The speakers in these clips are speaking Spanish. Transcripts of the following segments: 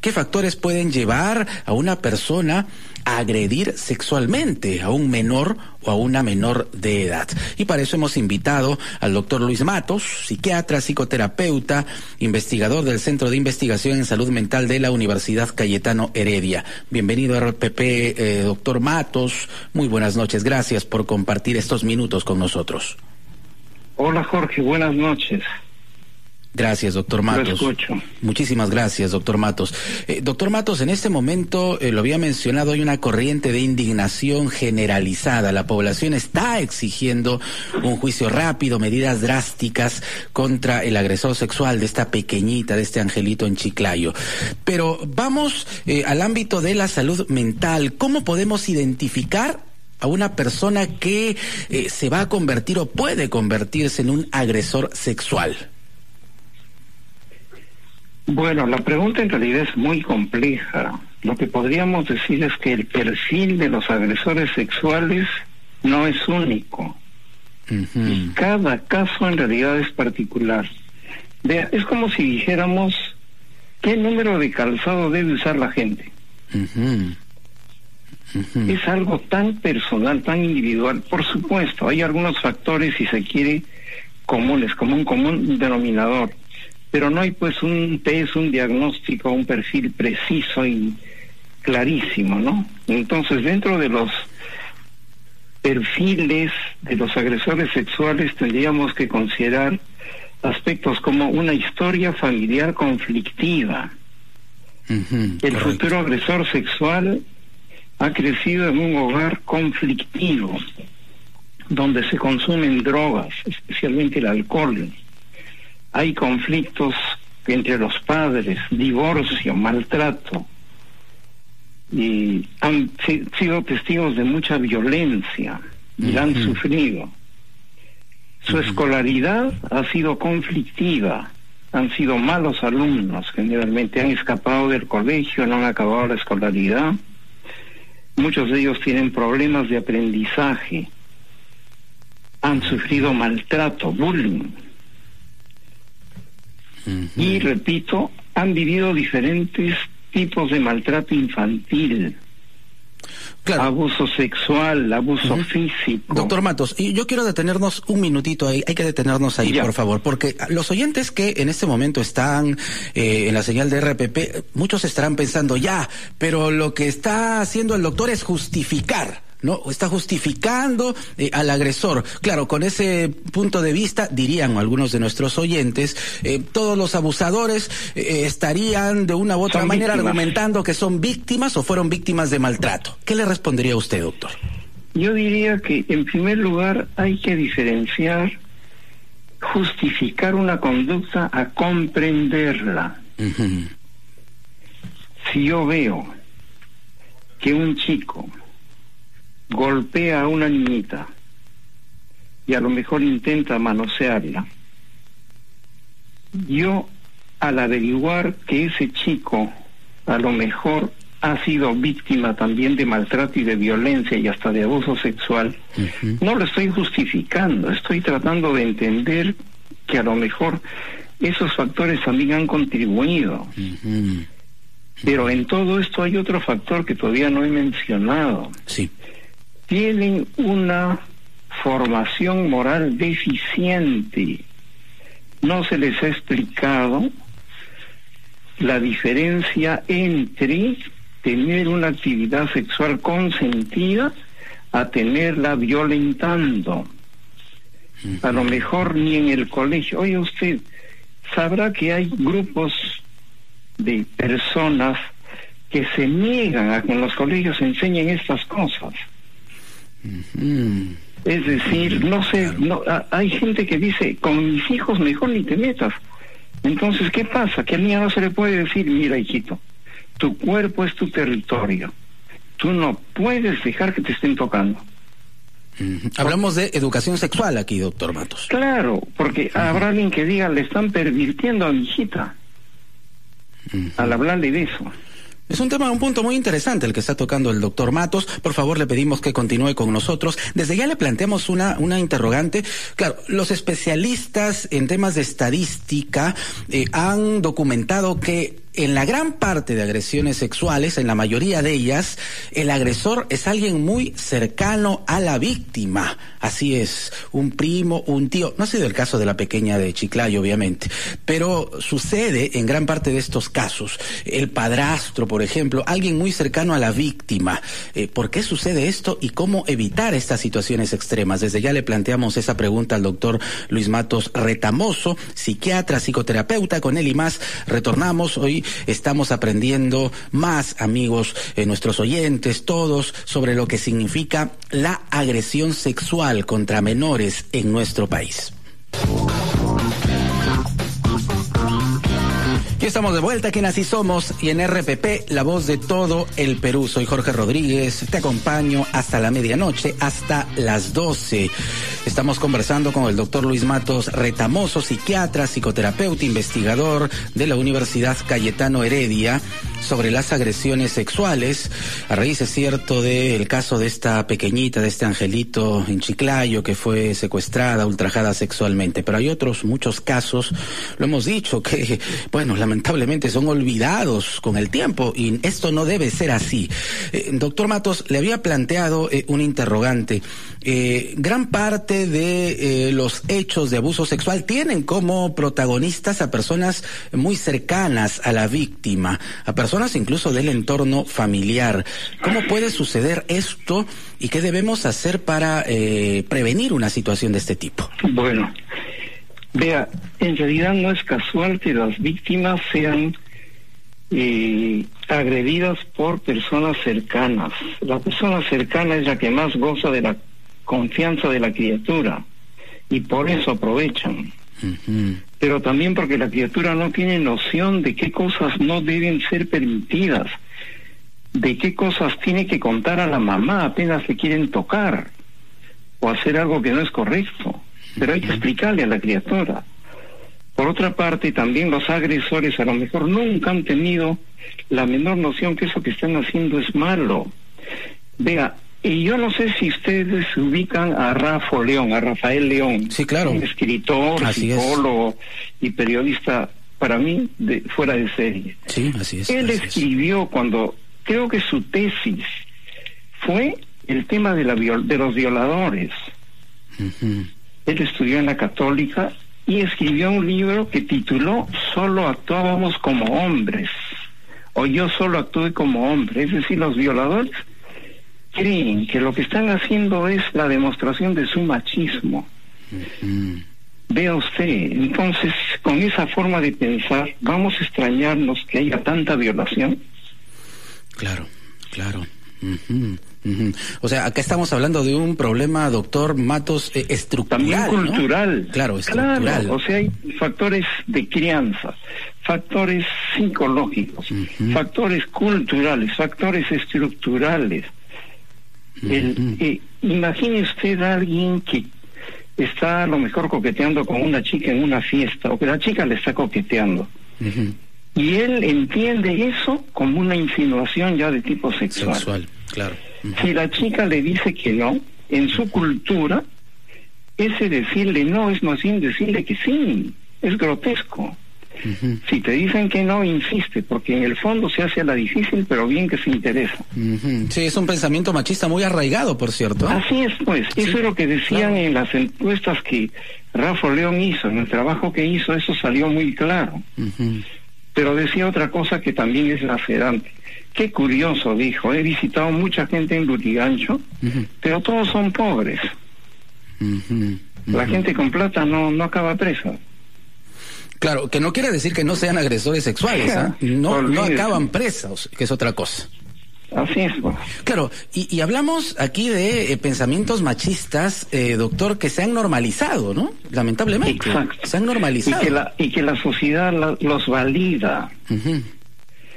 ¿Qué factores pueden llevar a una persona a agredir sexualmente a un menor o a una menor de edad? Y para eso hemos invitado al doctor Luis Matos, psiquiatra, psicoterapeuta, investigador del Centro de Investigación en Salud Mental de la Universidad Cayetano Heredia. Bienvenido a RPP, doctor Matos. Muy buenas noches. Gracias por compartir estos minutos con nosotros. Hola Jorge, buenas noches. Gracias, doctor Matos. Lo escucho. Muchísimas gracias, doctor Matos. Doctor Matos, en este momento, lo había mencionado, hay una corriente de indignación generalizada. La población está exigiendo un juicio rápido, medidas drásticas contra el agresor sexual de esta pequeñita, de este angelito en Chiclayo. Pero vamos al ámbito de la salud mental. ¿Cómo podemos identificar a una persona que se va a convertir o puede convertirse en un agresor sexual? Bueno, la pregunta en realidad es muy compleja. Lo que podríamos decir es que el perfil de los agresores sexuales no es único. Y cada caso en realidad es particular. Es como si dijéramos qué número de calzado debe usar la gente. Es algo tan personal, tan individual. Por supuesto, hay algunos factores, si se quiere, comunes, como un común denominador. Pero no hay pues un test, un diagnóstico, un perfil preciso y clarísimo, ¿no? Entonces, dentro de los perfiles de los agresores sexuales tendríamos que considerar aspectos como una historia familiar conflictiva. El futuro agresor sexual ha crecido en un hogar conflictivo, donde se consumen drogas, especialmente el alcohol. Hay conflictos entre los padres, divorcio, maltrato, y han sido testigos de mucha violencia y la han sufrido. Su escolaridad ha sido conflictiva, han sido malos alumnos, generalmente han escapado del colegio, no han acabado la escolaridad. Muchos de ellos tienen problemas de aprendizaje, han sufrido maltrato, bullying. Y repito, han vivido diferentes tipos de maltrato infantil, claro, abuso sexual, abuso físico. Doctor Matos, y yo quiero detenernos un minutito ahí, hay que detenernos ahí, por favor, porque los oyentes que en este momento están en la señal de RPP, muchos estarán pensando, pero lo que está haciendo el doctor es justificar, ¿no? Está justificando al agresor. Claro, con ese punto de vista, dirían algunos de nuestros oyentes, todos los abusadores estarían de una u otra manera argumentando que son víctimas o fueron víctimas de maltrato. ¿Qué le respondería a usted, doctor? Yo diría que, en primer lugar, hay que diferenciar justificar una conducta a comprenderla. Si yo veo que un chico golpea a una niñita y a lo mejor intenta manosearla, yo, al averiguar que ese chico a lo mejor ha sido víctima también de maltrato y de violencia y hasta de abuso sexual, no lo estoy justificando, estoy tratando de entender que a lo mejor esos factores también han contribuido. Pero en todo esto hay otro factor que todavía no he mencionado. Tienen una formación moral deficiente. No se les ha explicado la diferencia entre tener una actividad sexual consentida a tenerla violentando. A lo mejor ni en el colegio. Oye, usted sabrá que hay grupos de personas que se niegan a que en los colegios se enseñen estas cosas. Es decir, hay gente que dice, con mis hijos mejor ni te metas. Entonces, ¿qué pasa? Que al niño no se le puede decir, mira, hijito, tu cuerpo es tu territorio, tú no puedes dejar que te estén tocando. Hablamos de educación sexual aquí, doctor Matos. Claro, porque habrá alguien que diga, le están pervirtiendo a mi hijita al hablarle de eso. Es un punto muy interesante el que está tocando el doctor Matos. Por favor, le pedimos que continúe con nosotros. Desde ya le planteamos una interrogante. Claro, los especialistas en temas de estadística han documentado que en la gran parte de agresiones sexuales, en la mayoría de ellas, el agresor es alguien muy cercano a la víctima. Así es, un primo, un tío. No ha sido el caso de la pequeña de Chiclayo, obviamente, pero sucede en gran parte de estos casos. El padrastro, por ejemplo, alguien muy cercano a la víctima. ¿Por qué sucede esto y cómo evitar estas situaciones extremas? Desde ya le planteamos esa pregunta al doctor Luis Matos Retamoso, psiquiatra, psicoterapeuta. Con él y más retornamos. Hoy estamos aprendiendo más, amigos, nuestros oyentes, todos, sobre lo que significa la agresión sexual contra menores en nuestro país. Y estamos de vuelta aquí en Así Somos y en RPP, la voz de todo el Perú. Soy Jorge Rodríguez, te acompaño hasta la medianoche, hasta las 12. Estamos conversando con el doctor Luis Matos Retamoso, psiquiatra, psicoterapeuta, investigador de la Universidad Cayetano Heredia, sobre las agresiones sexuales, a raíz, es cierto, del caso de esta pequeñita, de este angelito en Chiclayo, que fue secuestrada, ultrajada sexualmente. Pero hay otros muchos casos, lo hemos dicho, que, bueno, lamentablemente son olvidados con el tiempo, y esto no debe ser así. Doctor Matos, le había planteado un interrogante. Gran parte de los hechos de abuso sexual tienen como protagonistas a personas muy cercanas a la víctima, a personas incluso del entorno familiar. ¿Cómo puede suceder esto y qué debemos hacer para prevenir una situación de este tipo? Bueno, vea, en realidad no es casual que las víctimas sean agredidas por personas cercanas. La persona cercana es la que más goza de la confianza de la criatura y por eso aprovechan. Pero también porque la criatura no tiene noción de qué cosas no deben ser permitidas, de qué cosas tiene que contar a la mamá apenas le quieren tocar o hacer algo que no es correcto, pero hay que explicarle a la criatura. Por otra parte, también los agresores a lo mejor nunca han tenido la menor noción que eso que están haciendo es malo. Vea, y yo no sé si ustedes ubican a Rafael León. Sí, claro. Un escritor, así psicólogo y periodista, para mí, fuera de serie. Sí, así es. Él escribió cuando, creo que su tesis fue el tema de los violadores. Él estudió en la Católica y escribió un libro que tituló Solo actuábamos como hombres, o yo solo actué como hombre. Es decir, los violadores creen que lo que están haciendo es la demostración de su machismo. Vea usted, entonces, con esa forma de pensar, ¿vamos a extrañarnos que haya tanta violación? Claro, claro. O sea, acá estamos hablando de un problema, doctor Matos, estructural, también cultural, ¿no? Claro, estructural. Claro, o sea, hay factores de crianza, factores psicológicos, factores culturales, factores estructurales. Imagine usted a alguien que está a lo mejor coqueteando con una chica en una fiesta, o que la chica le está coqueteando, y él entiende eso como una insinuación ya de tipo sexual. Claro. Si la chica le dice que no, en su cultura, ese decirle no es más bien decirle que sí. Es grotesco. Si te dicen que no, insiste, porque en el fondo se hace la difícil, pero bien que se interesa. Sí, es un pensamiento machista muy arraigado, por cierto. Así es, pues. Sí, eso es lo que decían, claro, en las encuestas que Rafa León hizo, en el trabajo que hizo, eso salió muy claro. Pero decía otra cosa que también es lacerante. Qué curioso, dijo, he visitado mucha gente en Lurigancho, pero todos son pobres. La gente con plata no acaba presa. Claro, que no quiere decir que no sean agresores sexuales, no acaban presos, que es otra cosa. Así es, pues. Claro, y hablamos aquí de pensamientos machistas, doctor, que se han normalizado, ¿no? Lamentablemente. Exacto. Se han normalizado. Y que la sociedad los valida.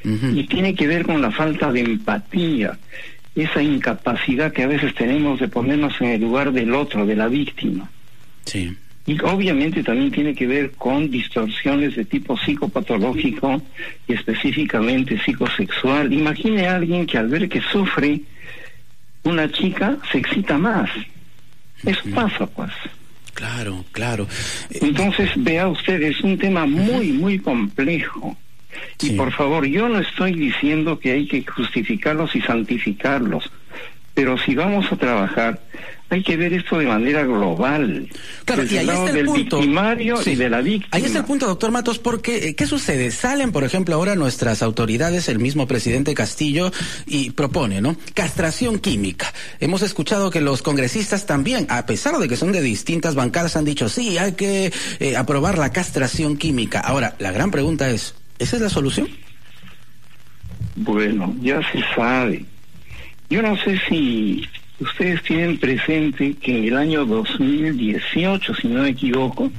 Y tiene que ver con la falta de empatía, esa incapacidad que a veces tenemos de ponernos en el lugar del otro, de la víctima. Sí. Y obviamente también tiene que ver con distorsiones de tipo psicopatológico y específicamente psicosexual. Imagine a alguien que al ver que sufre una chica se excita más. Eso pasa, pues. Claro, claro. Entonces, vea usted, es un tema muy, muy complejo. Sí. Y por favor, yo no estoy diciendo que hay que justificarlos y santificarlos, pero si vamos a trabajar, hay que ver esto de manera global. Claro, y ahí está el punto. Victimario y de la víctima. Ahí está el punto, doctor Matos, porque ¿qué sucede? Salen, por ejemplo, ahora nuestras autoridades, el mismo presidente Castillo, y propone, ¿no? Castración química. Hemos escuchado que los congresistas también, a pesar de que son de distintas bancadas, han dicho, sí, hay que aprobar la castración química. Ahora, la gran pregunta es, ¿esa es la solución? Bueno, ya se sabe. Yo no sé si ustedes tienen presente que en el año 2018, si no me equivoco,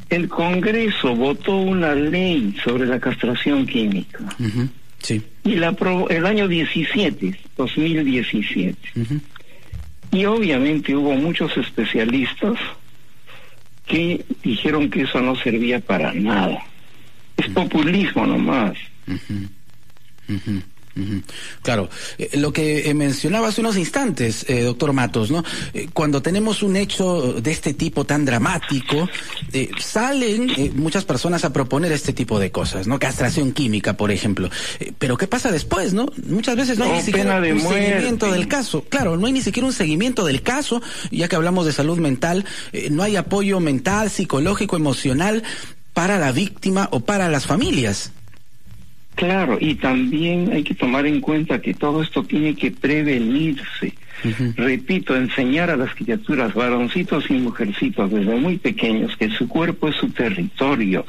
el Congreso votó una ley sobre la castración química. Uh-huh. Sí. Y la aprobó el año 2017. Uh-huh. Y obviamente hubo muchos especialistas que dijeron que eso no servía para nada. Es populismo nomás. Uh-huh. Uh-huh. Claro, lo que mencionaba hace unos instantes, doctor Matos, ¿no? Cuando tenemos un hecho de este tipo tan dramático, salen muchas personas a proponer este tipo de cosas, ¿no? Castración química, por ejemplo. Pero ¿qué pasa después, no? Muchas veces no hay ni siquiera un seguimiento del caso. Claro, no hay ni siquiera un seguimiento del caso, ya que hablamos de salud mental, no hay apoyo mental, psicológico, emocional para la víctima o para las familias. Claro, y también hay que tomar en cuenta que todo esto tiene que prevenirse. Uh-huh. Repito, enseñar a las criaturas, varoncitos y mujercitos, desde muy pequeños, que su cuerpo es su territorio,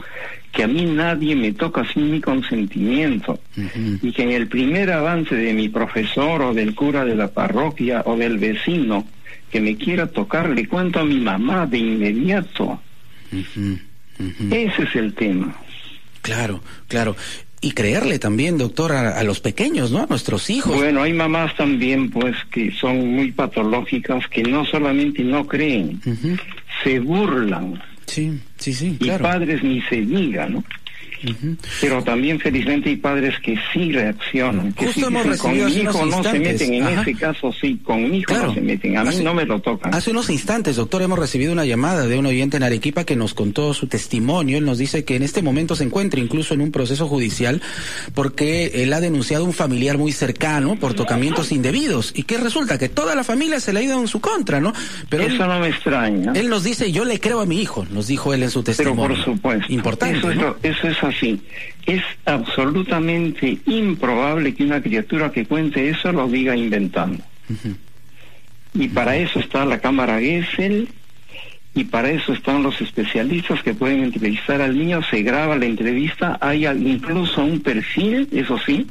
que a mí nadie me toca sin mi consentimiento, uh-huh. Y que en el primer avance de mi profesor o del cura de la parroquia o del vecino que me quiera tocar, le cuento a mi mamá de inmediato. Uh-huh. Uh-huh. Ese es el tema. Claro, claro. Y creerle también, doctor, a los pequeños, ¿no? A nuestros hijos. Bueno, hay mamás también, pues, que son muy patológicas, que no solamente no creen, uh-huh. Se burlan. Sí, claro. Y padres ni se diga, ¿no? Uh-huh. Pero también felizmente hay padres que sí reaccionan, que justo sí dicen, con mi hijo no se meten, en ese caso sí, con mi hijo no se meten, a mí no me lo tocan. Hace unos instantes, doctor, hemos recibido una llamada de un oyente en Arequipa que nos contó su testimonio. Él nos dice que en este momento se encuentra incluso en un proceso judicial porque él ha denunciado a un familiar muy cercano por tocamientos indebidos, y que resulta que toda la familia se le ha ido en su contra, ¿no? Pero eso no me extraña. Él nos dice, yo le creo a mi hijo, nos dijo él en su testimonio. Pero por supuesto. Importante, eso es así. Es absolutamente improbable que una criatura que cuente eso lo diga inventando. Uh-huh. Y para eso está la cámara Gesell, y para eso están los especialistas que pueden entrevistar al niño. Se graba la entrevista, hay incluso un perfil, eso sí,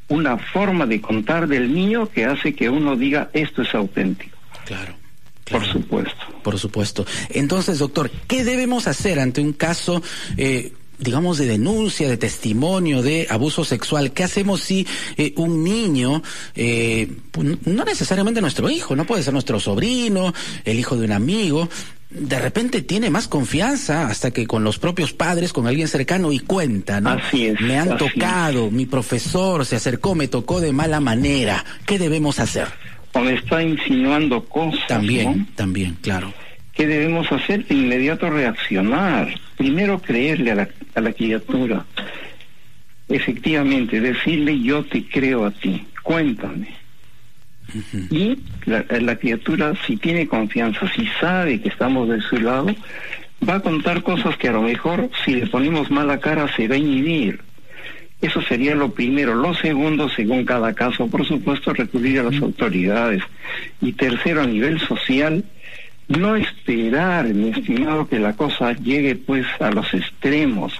una forma de contar del niño que hace que uno diga esto es auténtico. Claro. Por supuesto. Por supuesto. Entonces, doctor, ¿qué debemos hacer ante un caso digamos, de denuncia, de testimonio de abuso sexual? ¿Qué hacemos si un niño, no necesariamente nuestro hijo, no puede ser nuestro sobrino, el hijo de un amigo, de repente tiene más confianza hasta que con los propios padres, con alguien cercano, y cuenta, ¿no? Así es. Me han tocado, mi profesor se acercó, me tocó de mala manera. ¿Qué debemos hacer? O me está insinuando cosas, También, ¿no? También, claro. ¿Qué debemos hacer? De inmediato reaccionar. Primero creerle a la criatura. Efectivamente, decirle yo te creo a ti, cuéntame. Uh-huh. Y la criatura, si tiene confianza, si sabe que estamos de su lado, va a contar cosas que a lo mejor, si le ponemos mala cara, se va a inhibir. Eso sería lo primero. Lo segundo, según cada caso, por supuesto, recurrir a las autoridades. Y tercero, a nivel social, no esperar, mi estimado, que la cosa llegue pues a los extremos.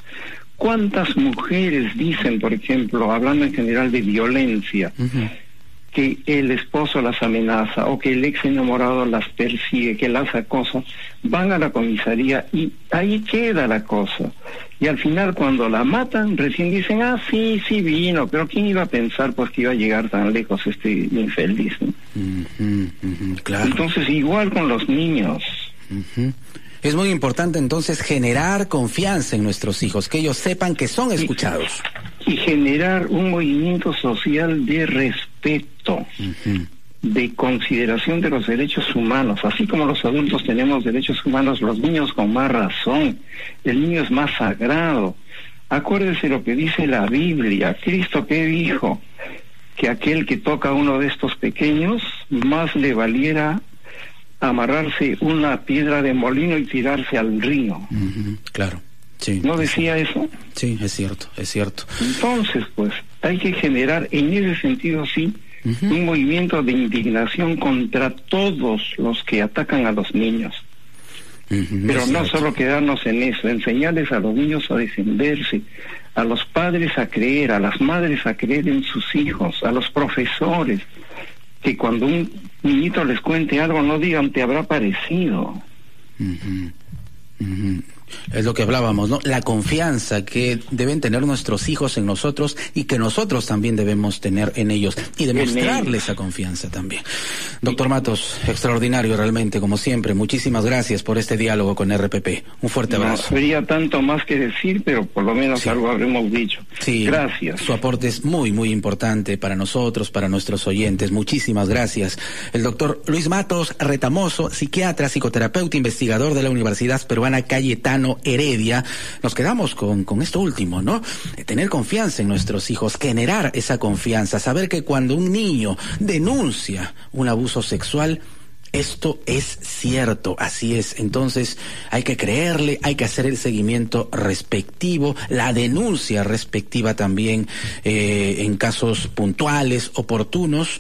¿Cuántas mujeres dicen, por ejemplo, hablando en general de violencia, uh-huh, que el esposo las amenaza o que el ex enamorado las persigue, que las acosa? Van a la comisaría y ahí queda la cosa. Y al final, cuando la matan, recién dicen, sí vino, pero ¿quién iba a pensar pues que iba a llegar tan lejos este infeliz, ¿no? Uh-huh, uh-huh, claro. Entonces, igual con los niños. Uh-huh. Es muy importante entonces generar confianza en nuestros hijos, que ellos sepan que son escuchados. Y generar un movimiento social de respeto, uh-huh, de consideración de los derechos humanos. Así como los adultos tenemos derechos humanos, los niños con más razón. El niño es más sagrado. Acuérdese lo que dice la Biblia. Cristo, ¿qué dijo? Que aquel que toca a uno de estos pequeños, más le valiera amarrarse una piedra de molino y tirarse al río. Claro, sí. ¿No decía eso? Sí, es cierto, es cierto. Entonces, pues, hay que generar, en ese sentido, sí, un movimiento de indignación contra todos los que atacan a los niños. Pero no solo quedarnos en eso, enseñarles a los niños a defenderse, a los padres a creer, a las madres a creer en sus hijos, a los profesores, que cuando un niñito les cuente algo no digan te habrá parecido. Es lo que hablábamos, ¿no? La confianza que deben tener nuestros hijos en nosotros y que nosotros también debemos tener en ellos y demostrarles esa confianza también. Doctor Matos, extraordinario realmente, como siempre. Muchísimas gracias por este diálogo con RPP. Un fuerte abrazo. No habría tanto más que decir, pero por lo menos algo habremos dicho. Sí, gracias. Su aporte es muy, muy importante para nosotros, para nuestros oyentes. Muchísimas gracias. El doctor Luis Matos Retamoso, psiquiatra, psicoterapeuta, investigador de la Universidad Peruana Cayetano Heredia. Nos quedamos con esto último, ¿no? Tener confianza en nuestros hijos, generar esa confianza, saber que cuando un niño denuncia un abuso sexual, esto es cierto, así es. Entonces hay que creerle, hay que hacer el seguimiento respectivo, la denuncia respectiva también en casos puntuales, oportunos,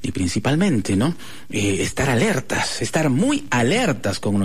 y principalmente, ¿no? Estar alertas, estar muy alertas con nuestros